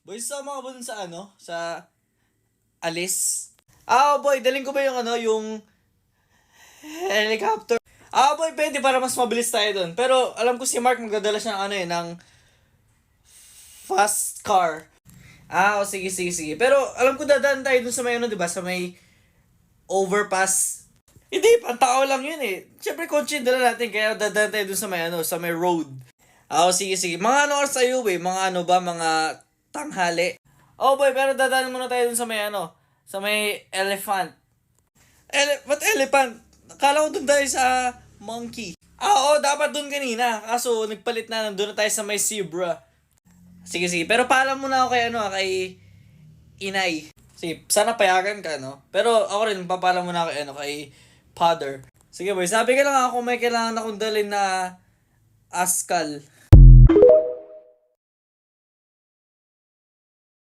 Boy, sama ka ba dun sa ano? Sa Alice? Boy, daling ko ba yung ano, yung helicopter? Boy, pwede para mas mabilis tayo dun. Pero alam ko si Mark magdadala siya ng ano eh, ng fast car. Sige, sige, sige. Pero alam ko dadaan tayo dun sa may ano, di ba? Sa may overpass. Hindi, pantao lang yun eh. Siyempre, kotse dala natin, kaya dadaan tayo dun sa may ano, sa may road. Sige, sige. Mga ano oras tayo eh? Mga ano ba? Mga tanghali. Boy, pero dadaan muna tayo dun sa may ano, sa may elephant. What elephant? Akala ko dun tayo sa monkey. Dapat dun kanina. Kaso nagpalit na, nandun na tayo sa may zebra. Sige, sige. Pero paalam muna ako kay ano, kay inay. Sige, sana payagan ka, no? Pero ako rin, papaalam muna ako kay ano, kay father. Sige boy, sabi ka lang ako may kailangan akong dalhin na askal.